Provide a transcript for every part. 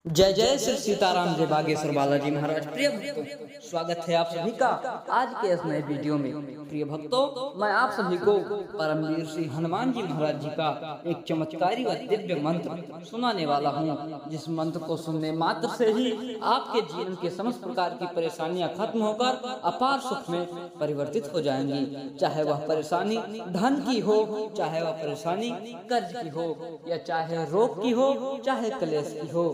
जय जय श्री सीताराम जय बागेश्वर बालाजी महाराज। प्रिय भक्तों, स्वागत है आप सभी का आज के इस नए वीडियो में। प्रिय भक्तों, मैं आप सभी को परमवीर श्री हनुमान जी महाराज जी का एक चमत्कारी व दिव्य मंत्र सुनाने वाला हूँ, जिस मंत्र को सुनने मात्र से ही आपके जीवन के समस्त प्रकार की परेशानियाँ खत्म होकर अपार सुख में परिवर्तित हो जाएंगी। चाहे वह परेशानी धन की हो, चाहे वह परेशानी कर्ज की हो, या चाहे रोग की हो, चाहे क्लेश की हो,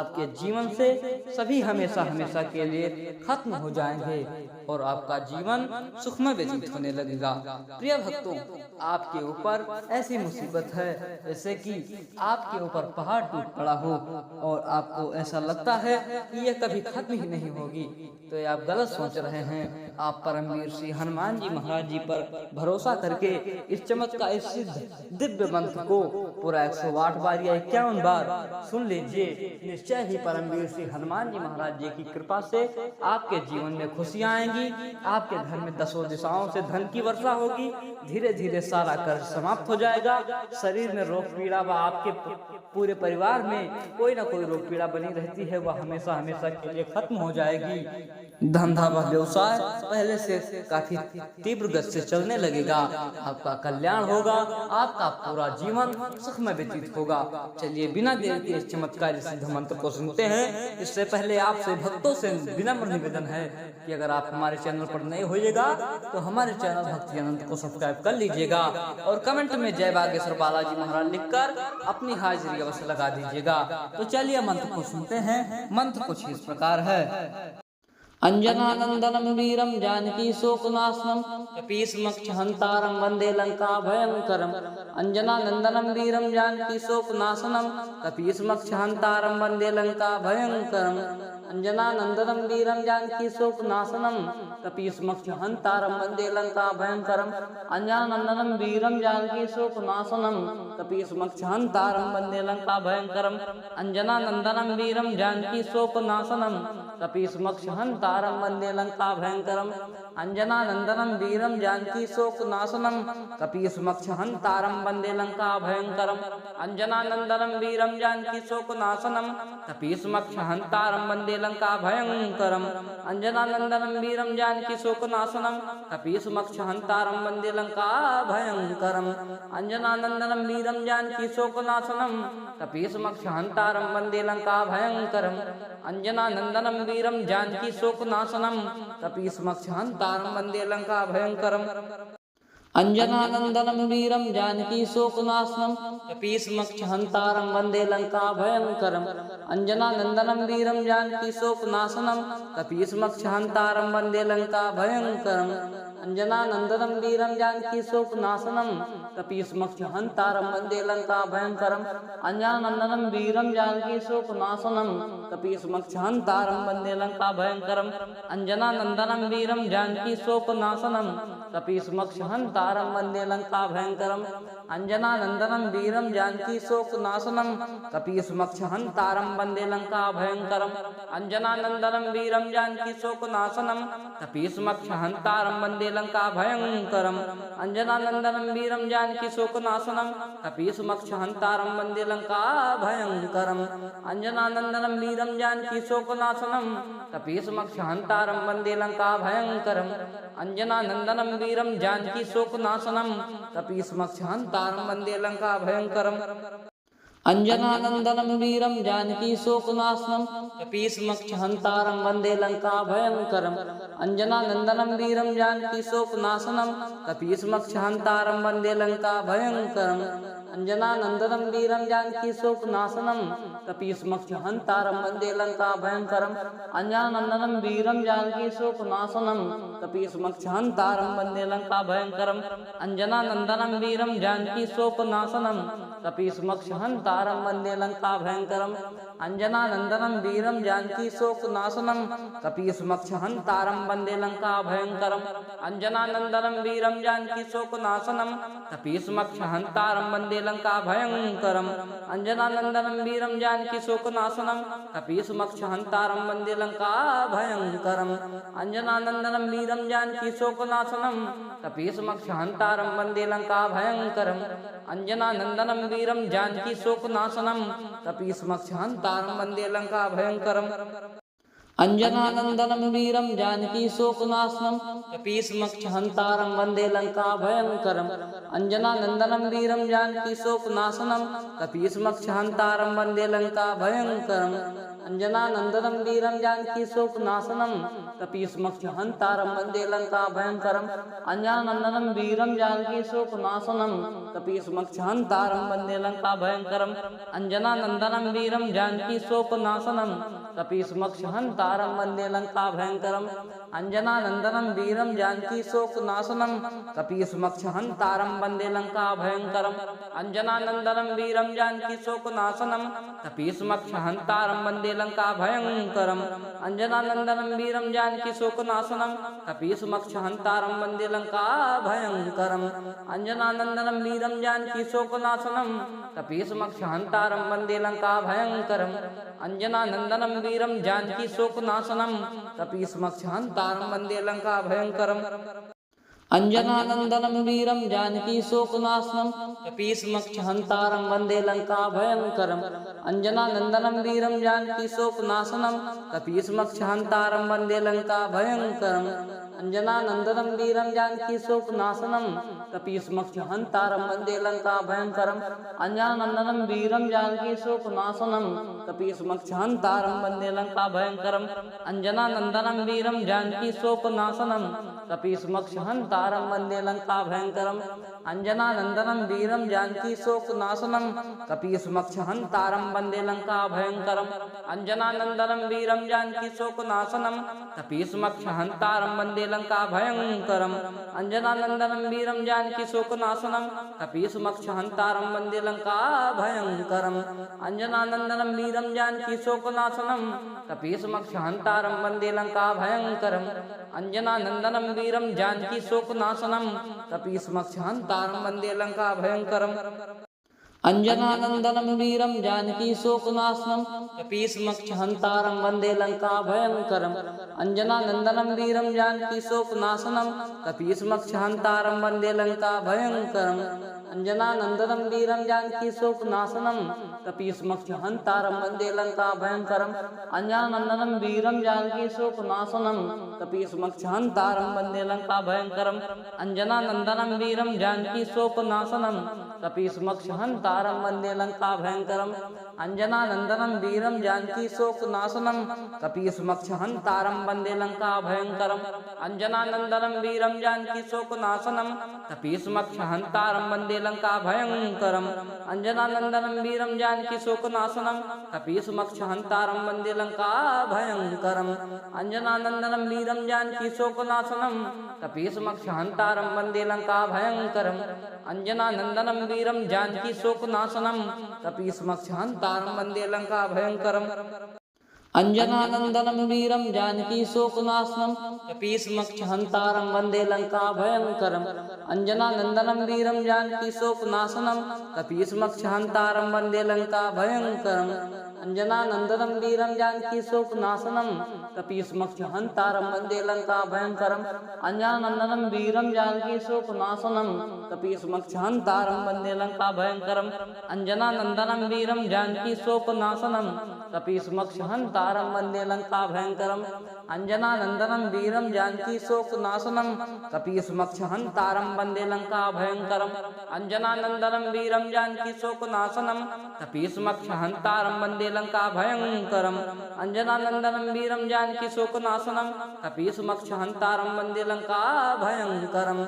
आपके जीवन से सभी हमेशा हमेशा के लिए खत्म हो जाएंगे और आपका जीवन सुखमय व्यतीत होने लगेगा। प्रिय भक्तों, आपके ऊपर ऐसी मुसीबत है जैसे कि आपके ऊपर पहाड़ टूट पड़ा हो और आपको ऐसा लगता है कि यह कभी खत्म ही नहीं होगी, तो ये आप गलत सोच रहे हैं। आप परमवीर श्री हनुमान जी महाराज जी पर भरोसा करके इस चमत्कार सिद्ध दिव्य मंत्र को पूरा 108 बार या 51 बार सुन लीजिए। निश्चय ही परमवीर श्री हनुमान जी महाराज जी की कृपा से आपके जीवन में खुशियां आएंगी, आपके घर में दसों दिशाओं से धन की वर्षा होगी, धीरे धीरे सारा कर्ज समाप्त हो जाएगा, शरीर में रोग पीड़ा व आपके पूरे परिवार में कोई ना कोई रोग पीड़ा बनी रहती है, वह हमेशा हमेशा के लिए खत्म हो जाएगी। धंधा व व्यवसाय पहले से काफी तीव्र गति से चलने लगेगा, आपका कल्याण होगा, आपका पूरा जीवन सुखमय व्यतीत होगा। चलिए बिना देर के इस चमत्कारी सिद्ध मंत्र को सुनते हैं। इससे पहले आपसे भक्तों से विनम्र निवेदन है कि अगर आप हमारे चैनल पर नए होइएगा तो हमारे चैनल भक्ति अनंत को सब्सक्राइब कर लीजिएगा और कमेंट में जय बागेश्वर बालाजी महाराज लिखकर अपनी हाजिरी अवश्य लगा दीजिएगा। तो चलिए मंत्र को सुनते हैं। मंत्र कुछ इस प्रकार है। अंजनानंदनम वीरम जानकी शोकनाशनम कपीसमक्षहंतारम वंदे लंका भयंकरम। अंजनानंदनम वीरम जानकी शोकनाशनम कपीसमक्षहंतारम वंदे लंका भयंकरम। अंजनानंदनम वीरम जानकी शोकनाशनम कपीसमक्षहंतारम वंदे लंका भयंकरम। अंजनानंदनम वीरम जानकी शोकनाशनम कपीसमक्षहंतारम वंदे लंका भयंकरम। अंजनानंदनम वीरम जानकी शोकनाशनम कपीसमक्षहंतारम वंदे लंका भयंकरम। अंजनानंदनम वीरम जानकी शोकनाशनम कपीसमक्षहंतारम वंदे लंका भयंकरम। अंजनानंदनम वीरम जानकी शोकनाशनम कपीसमक्षहंतारम वंदे लंका भयंकरम। अंजनानंदनम वीरम जानकी शोकनाशनम कपीसमक्षहंतारम वंदे लंका भयंकरम। अंजनानंदनम वीरम जानकी शोकनाशनम कपीसमक्षहंतारम वंदे लंका भयंकरम। अंजनानंदनम वीरम जानकी शोकनाशनम कपीसमक्षहंतारम वंदे लंका भयंकरम। अंजनानंदनम वीरम जानकी शोकनाशनम कपीसमक्षहंतारम वंदे लंका भयंकरम। अंजनानंदनम वीरम जानकी शोकनाशनम कपीसमक्षहंतारम वंदे लंका भयंकरम। अंजनानंदनम वीरम जानकी शोकनाशनम कपीसमक्षहंतारम वंदे लंका भयंकरम। अंजनानंदनम वीरम जानकी शोकनाशनम कपीसमक्षहंतारम वंदे लंका भयंकरम। अंजनानंदनम वीरम जानकी शोकनाशनम कपीसमक्षहंतारम वंदे लंका भयंकरम। अंजनानंदनम वीरम जानकी शोकनाशनम कपीसमक्षहंतारम वंदे लंका भयंकरम। अंजनानंदनम वीरम जानकी शोकनाशनम कपीसमक्षहंतारम वंदे लंका भयंकरम। अंजनानंदनम वीरम जानकी शोकनाशनम कपीसमक्षहंतारम वंदे लंका भयंकरम। अंजनानंदनम वीरम जानकी शोकनाशनम कपीसमक्षहंतारम वंदे लंका भयंकरम। अंजनानंदनम वीरम जानकी शोकनाशनम कपीसमक्षहंतारम वंदे लंका भयंकरम। अंजनानंदनम वीरम जानकी शोकनाशनम कपीसमक्षहंतारम वंदे लंका भयंकरम। अंजनानंदनम वीरम जानकी शोकनाशनम कपीसमक्षहंतारम वंदे लंका भयंकरम। अंजनानंदनम वीरम जानकी शोकनाशनम कपीसमक्षहंतारम वंदे लंका भयंकरम। अंजनानंदनम वीरम जानकी शोकनाशनम कपीसमक्षहंतारम वंदे लंका भयंकरम। अंजनानंदनम वीरम जानकी शोकनाशनम कपीसमक्षहंतारम वंदे लंका भयंकरम। अंजनानंदनम वीरम जानकी शोकनाशनम कपीसमक्षहंतारम वंदे लंका भयंकरम। अंजनानंदनम वीरम जानकी शोकनाशनम कपीसमक्षहंतारम वंदे लंका भयंकरम। अंजनानंदनम वीरम जानकी शोकनाशनम कपीसमक्षहंतारम वंदे लंका भयंकरम। अंजनानंदनम वीरम जानकी शोकनाशनम कपीसमक्षहंतारम वंदे लंका भयंकरम। अंजनानंदनम वीरम जानकी शोकनाशनम कपीसमक्षहंतारम सहंतारं वन्दे लंका भयंकरम् अंजनानंदनं वीरं जानकी शोकनाशनं कपीसमक्षहन्तारं वन्दे लंका भयंकरम् अंजनानंदनं वीरं जानकी शोकनाशनं कपीसमक्षहन्तारं वन्दे लंका भयंकरम् अंजनानंदनं वीरं जानकी शोकनाशनं कपीसमक्षहन्तारं वन्दे लंका भयंकरम् अंजनानंदनं वीरं जानकी शोकनाशनं कपीसमक्षहन्तारं वन्दे लंका भयंकरम् अंजनानंदनं वीरं जानकी शोकनाशनं कपीसमक्षहन्तारं वन्दे लंका भयंकरम् अंजनानंदनं वीरं जानकी शोकनाशनं कपीसमक्षहन्तारं वन्दे लंका भयंकरम् अंजनानंदनं वीरं जानकी शोकनाशनं कपीसमक्षहन्तारं वन्दे लंका भयंकरम् अंजनानंदनं वीरं जानकी शोकनाशनं कपीसमक्षहन्तारं वन्दे लंका भयंकरम् अंजनानंदनं वीरं जानकी शोकनाशनं कपीसमक्षहन्तारं वन्दे लंका भयंकरम् अंजनानंदनं वीरं जानकी शोकनाशनं कपीसमक्षहन्तारं वन्दे लंका भयंकरम् अंजनानंदनं वीरं जानकी शोकनाशनं कपीसमक्षहन्तारं वन्दे लंका भयंकरम् अंजनानंदनं वीरं जानकी शोकनाशनं कपीसमक्षहन्तारं वन्दे लंका भयंकरम् अंजनानंदनं वीरं जानकी शोकनाशनं कपीसमक्षहन्तारं वन्दे लंका भयंकरम् अंजनानंदनं वीरं जानकी शोकनाशनं कपीसमक्षहन्तारं वन्दे लंका भयंकरम् अंजनानंदनं वीरं जानकी शोकनाशनं कपीसमक्षहन्तारं वन्दे लंका भयंकरम् अंजनानंदनं वीरं जानकी शोकनाशनं कपीसमक्षहन्तारं वन्दे लंका भयंकरम् अंजनानंदनं वीरं जानकी शोकनाशनं कपीसमक्षहन्तारं वन्दे लंका भयंकरम् अंजनानंदनं वीरं जानकी शोकनाशनं कपीसमक्षहन्तारं वन्दे लंका भयंकरम् अंजनानंदनं वीरं जानकी शोकनाशनं कपीसमक्षहन्तारं वन्दे लंका भयंकरम् अंजनानंदनं वीरं जानकी शोकनाशनं कपीसमक्षहन्तारं वन्दे लंका भयंकरम् अंजनानंदनं वीरं जानकी शोकनाशनं कपीसमक्षहन्तारं वन्दे लंका भयंकरम् अंजनानंदनं वीरं जानकी शोकनाशनं कपीसमक्षहन्तारं वन्दे लंका भयंकरम् अंजनानंदनं वीरं जानकी शोकनाशनं कपीसमक्षहन्तारं वन्दे लंका भयंकरम् अंजनानंदनं वीरं जानकी शोकनाशनं कपीसमक्षहन्तारं वन्दे लंका भयंकरम् अंजनानंदनं वीरं जानकी शोकनाशनं कपीसमक्षहन्तारं वन्दे लंका भयंकरम् अंजनानंदनं वीरं जानकी शोकनाशनं कपीसमक्षहन्तारं वन्दे लंका भयंकरम् अंजनानंदनं वीरं जानकी शोकनाशनं कपीसमक्षहन्तारं वन्दे लंका भयंकरम् अंजनानंदनं वीरं जानकी शोकनाशनं कपीसमक्षहन्तारं वन्दे लंका भयंकरम् अंजनानंदनं वीरं जानकी शोकनाशनं कपीसमक्षहन्तारं वन्दे लंका भयंकरम् अंजनानंदनं वीरं जानकी शोकनाशनं कपीसमक्षहन्तारं वन्दे लंका भयंकरम् अंजनानंदनं वीरं जानकी शोकनाशनं कपीसमक्षहन्तारं वन्दे लंका भयंकरम् अंजनानंदनं वीरं जानकी शोकनाशनं कपीसमक्षहन्तारं वन्दे लंका भयंकरम् अंजनानंदनं वीरं जानकी शोकनाशनं कपीसमक्षहन्तारं वन्दे लंका भयंकरम् अंजनानंदनं वीरं जानकी शोकनाशनं कपीसमक्षहन्तारं वन्दे लंका भयंकरम् अंजनानंदनं वीरं जानकी शोकनाशनं कपीसमक्षहन्तारं वन्दे लंका भयंकरम् अंजनानंदनं वीरं जानकी शोकनाशनं कपीसमक्षहन्तारं वन्दे लंका भयंकरम् अंजनानंदनं वीरं जानकी शोकनाशनं कपीसमक्षहन्तारं वन्दे लंका भयंकरम् अंजनानंदनं वीरं जानकी शोकनाशनं कपीसमक्षहन्तारं वन्दे लंका भयंकरम्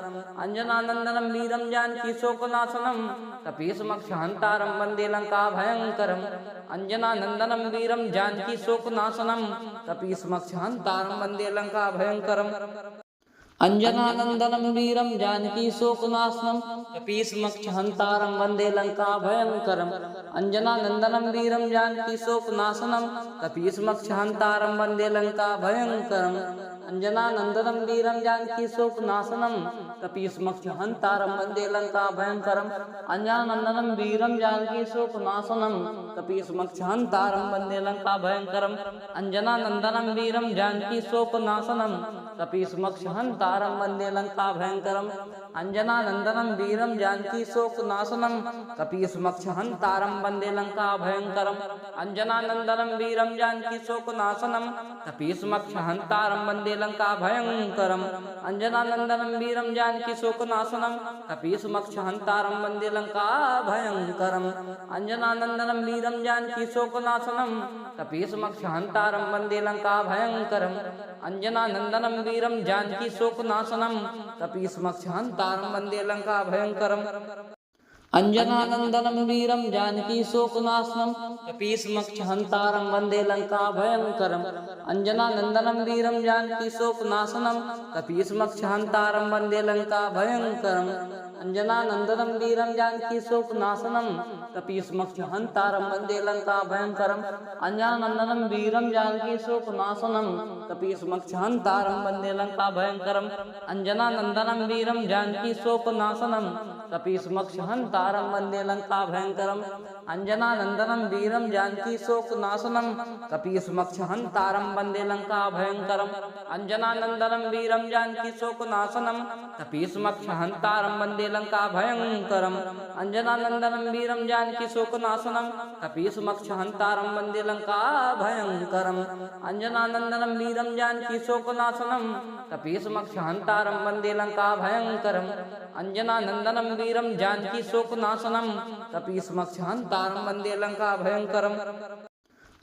अंजनानंदनं वीरं जानकी शोकनाशनं कपीसमक्षहन्तारं वन्दे लंका भयंकरम् अंजनानंदनं वीरं जानकी शोकनाशनं कपीसमक्षहन्तारं वन्दे लंका भयंकरम् अंजनानंदनं वीरं जानकी शोकनाशनं कपीसमक्षहन्तारं वन्दे लंका भयंकरम् अंजनानंदनं वीरं जानकी शोकनाशनं कपीसमक्षहन्तारं वन्दे लंका भयंकरम् अंजनानंदनं वीरं जानकी शोकनाशनं कपीसमक्षहन्तारं वन्दे लंका भयंकरम् अंजनानंदनं वीरं जानकी शोकनाशनं कपीसमक्षहन्तारं वन्दे लंका भयंकरम् अंजनानंदनं वीरं जानकी शोकनाशनं कपीसमक्षहन्तारं वन्दे लंका भयंकरम् अंजनानंदनम वीरम जानकी शोकनाशनम कपीसमक्षहंतारम वंदे लंका भयंकरम। अंजनानंदनम वीरम जानकी शोकनाशनम कपीसमक्षहंतारम वंदे लंका भयंकरम। अंजनानंदनम वीरम जानकी शोकनाशनम कपीसमक्षहंतारम वंदे लंका भयंकरम। अंजनानंदनम वीरम जानकी शोकनाशनम कपीसमक्षहंतारम वंदे लंका भयंकरम। अंजनानंदनम वीरम जानकी शोकनाशनम कपीसमक्षहंतारम वंदे लंका भयंकरम। अंजनानंदनम वीरम जानकी शोकनाशनम कपीसमक्षहंतारम वंदे लंका भयंकरम। अंजनानंदनम वीरम जानकी शोकनाशनम कपीसमक्षहंतारम वंदे लंका भयंकरम। अंजनानंदनम वीरम जानकी शोकनाशनम कपीसमक्षहंतारम वंदे लंका भयंकरम। अंजनानंदनम वीरम जानकी शोकनाशनम कपीसमक्षहंतारम वंदे लंका भयंकरम। अंजनानंदनम वीरम जानकी शोकनाशनम कपीसमक्षहंतारम वंदे लंका भयंकरम। अंजनानंदनम वीरम जानकी शोकनाशनम कपीसमक्षहंतारम वंदे लंका भयंकरम। अंजनानंदनम वीरम जानकी शोकनाशनम कपीसमक्षहंतारम वंदे लंका भयंकरम। अंजनानंदनम वीरम जानकी शोकनाशनम कपीसमक्षहंतारम वंदे लंका भयंकरम। अंजनानंदनम वीरम जानकी शोकनाशनम कपीसमक्षहंतारम वंदे लंका भयंकरम। अंजनानंदनम वीरम जानकी शोकनाशनम कपीसमक्षहंतारम वंदे लंका भयंकरम।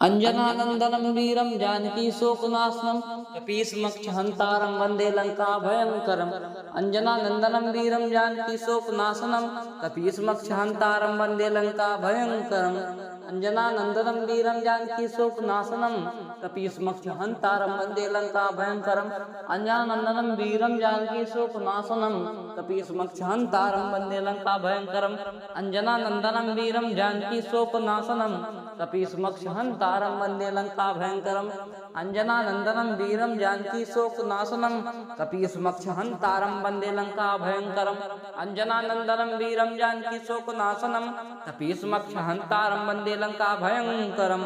अंजनानंदनम वीरम जानकी शोकनाशनम कपीसमक्षहंतारम वंदे लंका भयंकरम। अंजनानंदनम वीरम जानकी शोकनाशनम कपीसमक्षहंतारम वंदे लंका भयंकरम। अंजनानंदनम वीरम जानकी शोकनाशनम कपीसमक्षहंतारम वंदे लंका भयंकरम। अंजनानंदनम वीरम जानकी शोकनाशनम कपीसमक्षहंतारम वंदे लंका भयंकरम। अंजनानंदनम वीरम जानकी शोकनाशनम कपीसमक्षहंतारम वंदे लंका भयंकरम। अंजनानंदनम वीरम जानकी शोकनाशनम कपीसमक्षहंतारम वंदे लंका भयंकरम। अंजनानंदनम वीरम जानकी शोकनाशनम कपीसमक्षहंतारम वंदे लंका भयंकरम।